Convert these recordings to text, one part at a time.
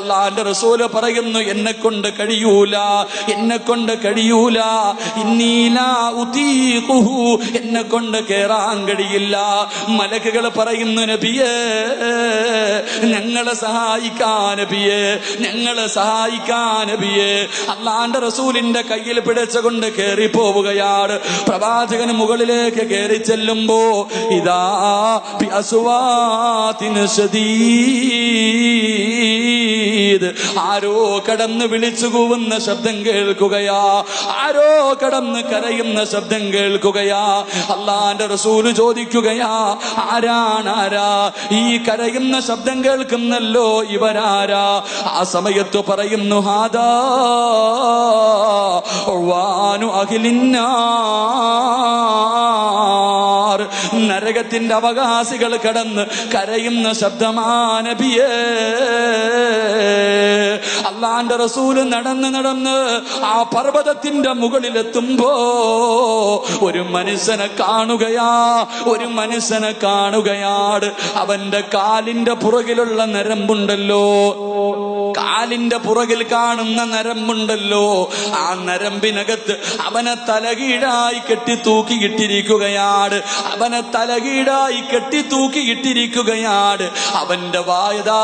അള്ളാന്റെ റസൂല് പറയുന്നു, എന്നെ കൊണ്ട് കഴിയൂല, എന്നെ കൊണ്ട് കഴിയൂല, ഇന്നീലാ ഉതീഖുഹു, എന്നെ കൊണ്ട് കേറാൻ കഴിയില്ല. മലക്കുകൾ പറയുന്നു, നബിയേ ഞങ്ങളെ സഹായിക്കാൻ നബിയേ, ഞങ്ങളെ സഹായിക്കാൻ നബിയേ. അള്ളാന്റെ റസൂലിന്റെ കയ്യിൽ പിടിച്ചുകൊണ്ട് കേറി പോവുകയാണ്. പ്രവാചകന് മുകളിലേക്ക് കേറി ചെല്ലുമ്പോ ഇതാ ആരോ കടന്ന് വിളിച്ചു കൂവുന്ന ശബ്ദം കേൾക്കുകയാ, ആരോ കടന്ന് കരയുന്ന ശബ്ദം കേൾക്കുകയാ. അള്ളാന്റെ റസൂല് ചോദിക്കുകയാ, ആരാ ഈ കരയുന്ന ശബ്ദം കേൾക്കുന്നല്ലോ, ഇവരാരാ? ആ സമയത്ത് പറയുന്നു, ഹാദാ ഉവാനു അഹ്ലിന്നാർ, നരകത്തിന്റെ അവകാശികൾ കടന്ന് കരയുന്ന ശബ്ദമാ നബിയേ. അള്ളാന്റെ റസൂല് നടന്ന് ആ പർവ്വതത്തിന്റെ മുകളിലെത്തുമ്പോ ഒരു മനുഷ്യനെ കാണുകയാ, ഒരു മനുഷ്യനെ കാണുകയാണ്. അവന്റെ കാലിന്റെ പുറകിലുള്ള നരമ്പുണ്ടല്ലോ, കാലിന്റെ പുറകിൽ കാണുന്ന നരമ്പുണ്ടല്ലോ, ആ നരമ്പിനകത്ത് അവനെ തലകീഴായി കെട്ടി തൂക്കിയിട്ടിരിക്കുകയാണ്, അവനെ തലകീഴായി കെട്ടി തൂക്കിയിട്ടിരിക്കുകയാണ്. അവന്റെ വായതാ,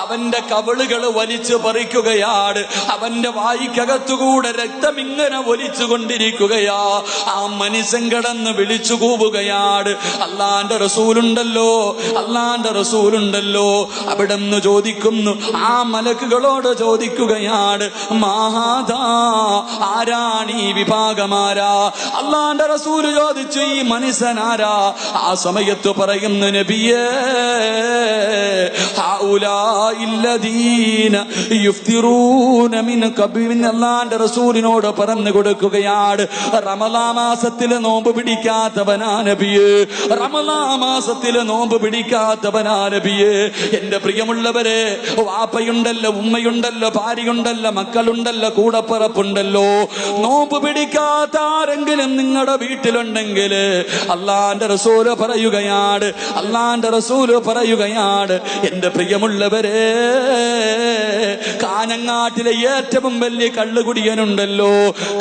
അവന്റെ കവിളുകൾ വലിച്ചു പറിക്കുകയാണ്, അവന്റെ വായിക്കകത്തുകൂടെ രക്തം ഇങ്ങനെ ഒലിച്ചു കൊണ്ടിരിക്കുകയാ. ആ മനുഷ്യൻ കിടന്ന് വിളിച്ചു കൂവുകയാണ്. അള്ളാന്റെ റസൂലുണ്ടല്ലോ, അള്ളാന്റെ റസൂലുണ്ടല്ലോ. അവിടെ നിന്ന് ചോദിക്കുന്നു, ആ മലക്കുകളോട് ചോദിക്കുകയാണ്, മാഹാദാ, ആരാണ് ഈ വിഭാഗമാരാ? അള്ളാന്റെ റസൂല് ചോദിച്ചു, ഈ മനുഷ്യനാരാ? ആ സമയത്ത് പറയുന്നു, നബിയേ ഹൗലാഇല്ലദീന യുഫ്തിറൂന മിൻ ഖബിൻ. അള്ളാന്റെ റസൂലിനോട് പറഞ്ഞു കൊടുക്കുകയാണ്, റമളാൻ മാസത്തില് നോമ്പ് പിടിക്കാത്തവനാ നബിയേ, റമളാൻ മാസത്തില് നോമ്പ് പിടിക്കാത്തവനാ നബിയേ. എന്റെ പ്രിയമുള്ളവരെ, വാപ്പയുണ്ടല്ലോ, ഉമ്മയുണ്ടല്ലോ, ഭാര്യയുണ്ടല്ലോ, മക്കളുണ്ടല്ലോ, കൂടപ്പിറപ്പുണ്ടല്ലോ, നോമ്പ് പിടിക്കാത്ത ആരെങ്കിലും നിങ്ങളുടെ വീട്ടിലുണ്ടെങ്കിൽ അള്ളാന്റെ റസൂല് പറയുകയാണ്, അള്ളാന്റെ റസൂല് പറയുകയാണ്, എന്റെ പ്രിയമുള്ളവരെ, കാഞ്ഞങ്ങാട്ടിലെ ഏറ്റവും വലിയ കള്ളുകുടിയനുണ്ടല്ലോ,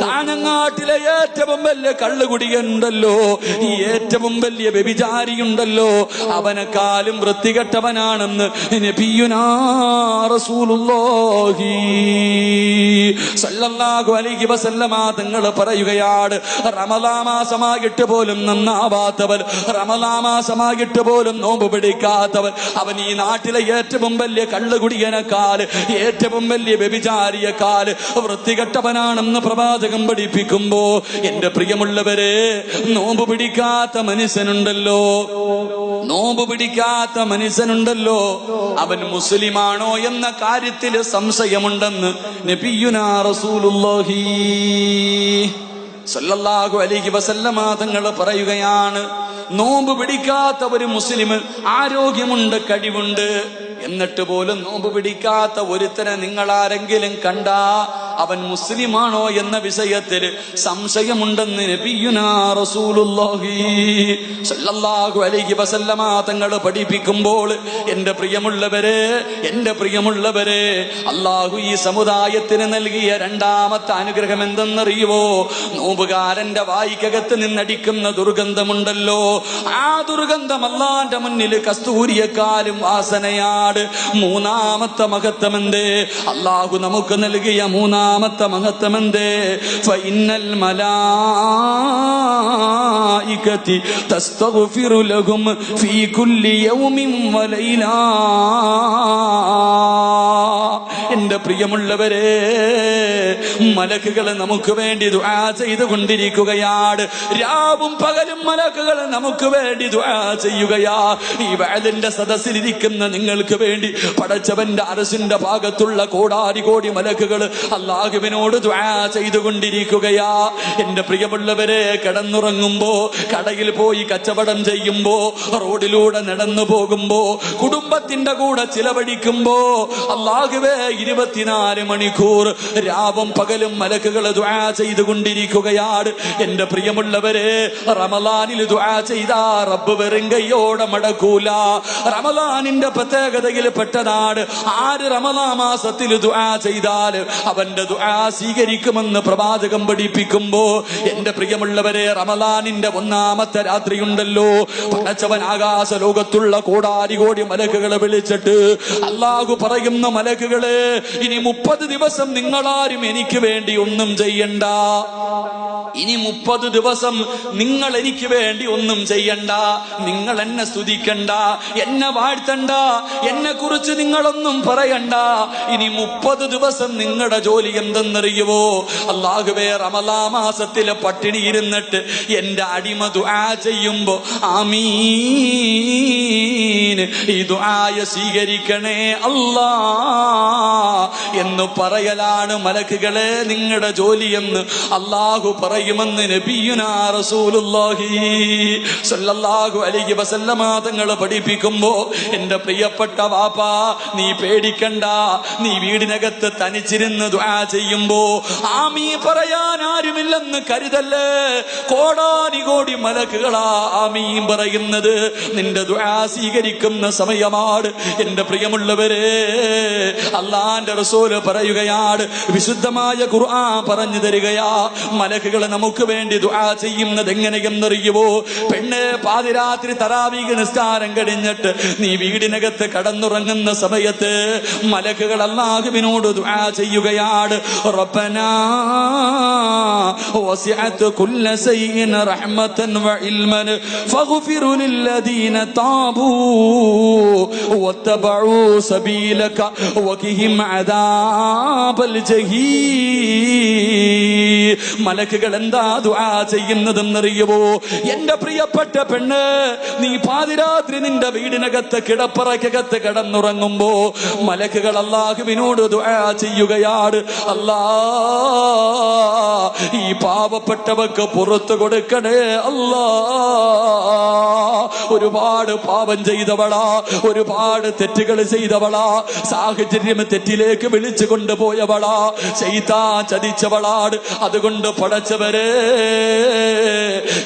കാഞ്ഞങ്ങാട്ടിലെ ഏറ്റവും വലിയ കള്ളുകുടിയനുണ്ടല്ലോ, ഈ ഏറ്റവും വലിയ വ്യഭിചാരിയുണ്ടല്ലോ, അവനെക്കാളും വൃത്തികെട്ടവനാണെന്ന് നബിയുനാ റസൂലുള്ളാഹി സല്ലല്ലാഹു അലൈഹി വസല്ലമ തങ്ങൾ പറയുകയാണ്, റമളാൻ മാസമായിട്ട് പോലും നന്നാവാത്തവൻ, റമളാൻ മാസമായിട്ട് പോലും നോമ്പ് പിടിക്കാത്തവൻ, അവൻ ഈ നാട്ടിലെ ഏറ്റവും വലിയ കള്ളുകുടിയനേക്കാൾ, ഏറ്റവും വലിയ വ്യഭിചാരിയേക്കാൾ വൃത്തികെട്ടവനാണെന്ന് പ്രവാചകൻ പഠിപ്പിക്കുമ്പോ, എന്റെ പ്രിയമുള്ളവരെ, നോമ്പ് പിടിക്കാത്ത മനുഷ്യനുണ്ടല്ലോ, നോമ്പ് പിടിക്കാത്ത മനുഷ്യനുണ്ടല്ലോ, അവൻ മുസ്ലിമാണോ എന്ന കാര്യത്തിൽ സംശയമുണ്ടെന്ന് നബിയുനാ റസൂലുള്ളാഹി സല്ലല്ലാഹു അലൈഹി വസല്ലമ തങ്ങൾ പറയുകയാണ്. നോമ്പ് പിടിക്കാത്ത ഒരു മുസ്ലിം, ആരോഗ്യമുണ്ട്, കഴിവുണ്ട്, എന്നിട്ട് പോലും നോമ്പ് പിടിക്കാത്ത ഒരുത്തനെ നിങ്ങൾ ആരെങ്കിലും കണ്ടാ അവൻ മുസ്ലിമാണോ എന്ന വിഷയത്തിൽ സംശയമുണ്ടെന്ന് നബിയുനാ റസൂലുള്ളാഹി സല്ലല്ലാഹു അലൈഹി വസല്ലമ തങ്ങൾ പഠിപ്പിക്കുമ്പോൾ, എന്റെ പ്രിയമുള്ളവരെ, എന്റെ പ്രിയമുള്ളവരെ, അള്ളാഹു ഈ സമുദായത്തിന് നൽകിയ രണ്ടാമത്തെ അനുഗ്രഹം എന്തെന്നറിയുവോ? നോമ്പുകാരന്റെ വായിക്കകത്ത് നിന്നടിക്കുന്ന ദുർഗന്ധമുണ്ടല്ലോ, ആ ദുർഗന്ധം അള്ളാന്റെ മുന്നിൽ കസ്തൂരിയെക്കാളും വാസനയാണ്. മൂന്നാമത്തെ മഹത്വമെന്തേ? അള്ളാഹു നമുക്ക് നൽകിയ മൂന്നാമത്തെ മഹത്വമെന്തേ? ഫഇന്നൽ മലായികതി തസ്തഗ്ഫിറു ലഹും ഫീ കുല്ലി യൗമിൻ വലൈല. എന്റെ പ്രിയമുള്ളവരെ, മലക്കുകൾ നമുക്ക് വേണ്ടി ദുആ ചെയ്തുകൊണ്ടിരിക്കുകയാണ്. രാവും പകലും മലക്കുകൾ നമുക്ക് വേണ്ടി ദുആ ചെയ്യുകയാ. ഈ വഅദിന്റെ സദസ്സിലിരിക്കുന്ന നിങ്ങൾക്ക് വേണ്ടി പടച്ചവന്റെ അർശിന്റെ ഭാഗത്തുള്ള കോടാരി കോടി മലക്കുകൾ അല്ലാഹുവിനോട് ദുആ ചെയ്തുകൊണ്ടിരിക്കുകയാ. എന്റെ പ്രിയമുള്ളവരെ, കിടന്നുറങ്ങുമ്പോ, കടയിൽ പോയി കച്ചവടം ചെയ്യുമ്പോ, റോഡിലൂടെ നടന്നു പോകുമ്പോ, കുടുംബത്തിന്റെ കൂടെ ചിലവഴിക്കുമ്പോ, അല്ലാഹുവേ 24 മണിക്കൂർ രാവും പകലും മലക്കുകൾ ദുആ ചെയ്തുകൊണ്ടിരിക്കുകയാണ്. എന്റെ പ്രിയമുള്ളവരെ, റമളാനിൽ ദുആ ചെയ്താ റബ്ബ് വെറും കൈയോടെ മടക്കൂല. റമളാനിന്റെ പ്രത്യേകതയിൽ പെട്ടതാണ്, ആര് റമളാൻ മാസത്തിൽ ദുആ ചെയ്താൽ അവന്റെ ദുആ സ്വീകരിക്കുമെന്ന് പ്രവാചകം പഠിപ്പിക്കുമ്പോ, എന്റെ പ്രിയമുള്ളവരെ, റമളാനിന്റെ 1-ാമത്തെ രാത്രിയുണ്ടല്ലോ, പടച്ചവൻ ആകാശ ലോകത്തുള്ള കോടാനുകോടി മലക്കുകളെ വിളിച്ചിട്ട് അല്ലാഹു പറയുന്ന, മലക്കുകളെ, ഇനി 30 ദിവസം നിങ്ങളാരും എനിക്ക് വേണ്ടി ഒന്നും ചെയ്യണ്ട. ഇനി 30 ദിവസം നിങ്ങൾ എനിക്ക് വേണ്ടി ഒന്നും ചെയ്യണ്ട. നിങ്ങൾ എന്നെ സ്തുതിക്കണ്ട, എന്നെ വാഴ്ത്തണ്ട, എന്നെ കുറിച്ച് നിങ്ങളൊന്നും പറയണ്ട. ഇനി 30 ദിവസം നിങ്ങളുടെ ജോലി എന്തെന്നറിയുവോ? അല്ലാഹുവേ, റമളാൻ മാസത്തിലെ പട്ടിണി ഇരുന്നിട്ട് എന്റെ അടിമ ദുആ ചെയ്യുമ്പോ ആമീൻ, ഈ ദുആയ സ്വീകരിക്കണേ അല്ലാ എന്ന് പറയലാണ് മലക്കുകളെ നിങ്ങളുടെ ജോലിയെന്ന് അല്ലാഹു പറയുമെന്ന് നബിയുനാ റസൂലുള്ളാഹി സ്വല്ലല്ലാഹു അലൈഹി വസല്ലമ തങ്ങൾ പഠിപ്പിക്കുമ്പോ, എന്റെ പ്രിയപ്പെട്ട വാപ്പാ, നീ പേടിക്കണ്ട. നീ വീടിനകത്ത് തനിച്ചിരുന്ന് ദുആ ചെയ്യുമ്പോ ആമീൻ പറയാൻ ആരുമില്ലെന്ന് കരുതല്ലേ. കോടാനുകോടി മലക്കുകളാ ആമീൻ പറയുന്നത്. നിന്റെ ദുആ സ്വീകരിക്കുന്ന സമയമാണ്. എന്റെ പ്രിയമുള്ളവരെ, അല്ലാഹുവിന്റെ റസൂൽ പറയുകയാണ്, വിശുദ്ധമായ ഖുർആൻ പറഞ്ഞു തരികയാ, മലക്കുകൾ നമുക്ക് വേണ്ടി ദുആ ചെയ്യുന്നത് എങ്ങനെയെന്നറിയുവോ? പെണ്ണെ, പാതിരാത്രി തറാവീഹ് നിസ്കാരം കഴിഞ്ഞിട്ട് നീ വീടിനകത്ത് കടന്നുറങ്ങുന്ന സമയത്ത് മലക്കുകൾ അല്ലാഹുവിനോട് ദുആ ചെയ്യുകയാണ്. റബ്ബനാ വസിഅത കുല്ല ശൈഇൻ റഹ്മതൻ വഇൽമൻ ഫഗ്ഫിർ ലില്ലദീന താബൂ വത്തബഉ സബീലക വഖിഹിം അദാബൽ ജഹീം. മലക്കുകൾ എന്താ ദുആ ചെയ്യുന്നതെന്നറിയുമോ? എന്റെ പ്രിയപ്പെട്ട പെണ്ണ്, നീ പാതിരാത്രി നിന്റെ വീടിനകത്ത് കിടപ്പറയ്ക്കകത്ത് കിടന്നുറങ്ങുമ്പോ മലക്കുകൾ അല്ലാഹുവിനോട് ദുആ ചെയ്യുകയാണ്. അല്ലാ, ഈ പാവപ്പെട്ടവർക്ക് പുറത്തു കൊടുക്കണേ അല്ലാ. ഒരുപാട് പാപം ചെയ്തവളാ, ഒരുപാട് തെറ്റുകൾ ചെയ്തവളാ, സാഹചര്യം തെറ്റിലേക്ക് വിളിച്ചു കൊണ്ടുപോയവളാ, ശൈത്താൻ ചതിച്ചവളാണ്. അതുകൊണ്ട് പടച്ചവരെ,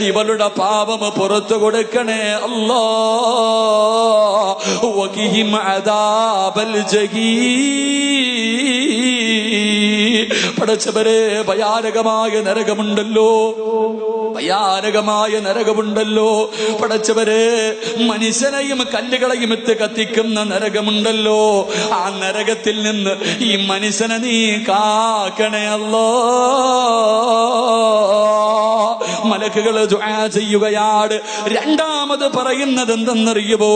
ഇവളുടെ പാപം പുറത്തു കൊടുക്കണേ അല്ലാ. വഖിഹിം അദാബൽ ജഹീം. പടച്ചവരെ, ഭയാനകമായ നരകമുണ്ടല്ലോ, ഭയാനകമായ നരകമുണ്ടല്ലോ. പടച്ചവരെ, മനുഷ്യനെയും കല്ലുകളെയും ഇട്ട് കത്തിക്കുന്ന നരകമുണ്ടല്ലോ. ആ നരകത്തിൽ നിന്ന് ഈ മനുഷ്യനെ നീ കാക്കണേ അല്ലാ. മലക്കുകൾ ദുആ ചെയ്യുകയാണ്. രണ്ടാമത് പറയുന്നത് എന്തെന്നറിയുമോ?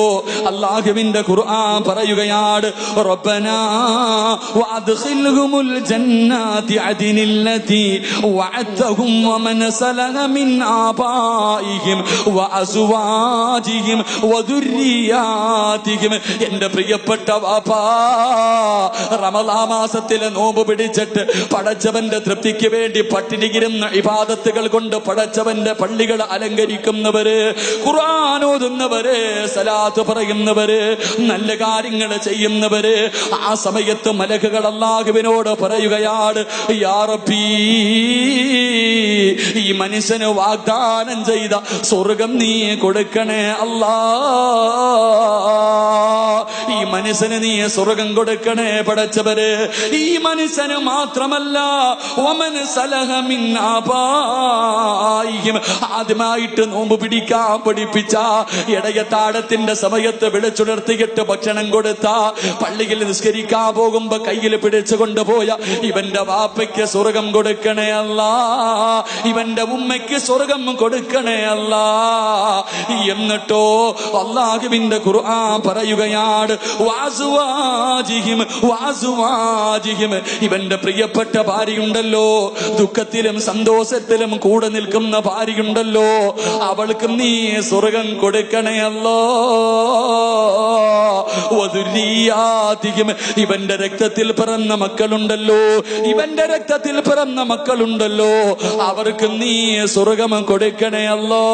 അല്ലാഹുവിന്റെ ഖുർആൻ പറയുകയാണ്, റബ്ബനാ വഅദ്ഖിൽഹുമുൽ ജന്നാതി അദ്നില്ലതി വഅദ്തഹും വമൻ സലഹ മിൻ ആബായിഹിം വഅസ്വാജിഹിം വദുർരിയാതിഹിം. എന്റെ പ്രിയപ്പെട്ട വാപ്പാ, റമളാൻ മാസത്തിലെ നോമ്പ് പിടിച്ചിട്ട് പടച്ചവന്റെ തൃപ്തിക്ക് വേണ്ടി പട്ടിണിയിരുന്ന ഇബാദത്തുകൾ കൊണ്ട് പടച്ചവന്റെ പള്ളികൾ അലങ്കരിക്കുന്നവര്, ഖുർആൻ ഓതുന്നവര്, സലാത്ത് പറയുന്നവര്, നല്ല കാര്യങ്ങൾ ചെയ്യുന്നവര്, ആ സമയത്ത് മലക്കുകൾ അല്ലാഹുവിനോട് പറയുകയാണ്, യാ റബ്ബി, ഈ മനുഷ്യന് വാഗ്ദാനം ചെയ്ത സ്വർഗം നീ കൊടുക്കണേ അല്ലാ. ഈ മനുഷ്യന് നീ സ്വർഗം കൊടുക്കണേ പടച്ചവര്. ഈ മനുഷ്യന് മാത്രമല്ല, വമൻ സലഹ മിൻ ആബായിഹിം, ആദ്യമായിട്ട് നോമ്പ് പിടിക്കാൻ പഠിപ്പിച്ച, ഇടയത്താഴത്തിന്റെ സമയത്ത് വിളിച്ചുണർത്തിയിട്ട് ഭക്ഷണം കൊടുത്ത, പള്ളിയിൽ നിസ്കരിക്കാൻ പോകുമ്പോ കയ്യിൽ പിടിച്ചു കൊണ്ടുപോയ ഇവന്റെ വാപ്പയ്ക്ക് സ്വർഗം കൊടുക്കണേ അല്ലാ. ഇവന്റെ ഉമ്മയ്ക്ക് സ്വർഗം കൊടുക്കണേ അല്ലാ. എന്നിട്ടോ അല്ലാഹുവിന്റെ ഖുർആൻ പറയുകയാണ്, വഅസ്വാജിഹിം വഅസ്വാജിഹിം. ഇവന്റെ പ്രിയപ്പെട്ട ഭാര്യയുണ്ടല്ലോ, ദുഃഖത്തിലും സന്തോഷത്തിലും കൂടെ നിൽക്കുന്ന ഭാര്യയുണ്ടല്ലോ, അവൾക്ക് നീ സ്വർഗം കൊടുക്കണേ അല്ലാ. വദുർരിയാതിഹിം. ഇവന്റെ രക്തത്തിൽ പിറന്ന മക്കളുണ്ടല്ലോ, ഇവന്റെ രക്തത്തിൽ പിറന്ന മക്കളുണ്ടല്ലോ, അവർക്ക് നീ സ്വർഗം കൊടുക്കണേ അല്ലാ.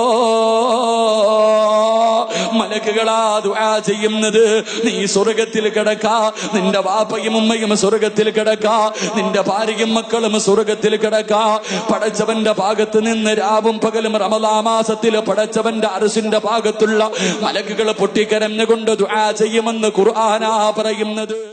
മലക്കുകളാ ദുആ ചെയ്യുന്നത്. നീ സ്വർഗത്തിൽ കിടക്കാ, നിന്റെ വാപ്പയും ഉമ്മയും സ്വർഗത്തിൽ കിടക്കാ, നിന്റെ ഭാര്യയും മക്കളും സ്വർഗത്തിൽ കിടക്കാ. പടച്ചവന്റെ ഭാഗത്ത് നിന്ന് രാവും പകലും റമളാൻ മാസത്തിൽ പടച്ചവന്റെ അർശിന്റെ ഭാഗത്തുള്ള മലക്കുകൾ പൊട്ടിക്കരഞ്ഞുകൊണ്ട് ദുആ ചെയ്യുമെന്ന് ഖുർആനാ പറയുന്നത്.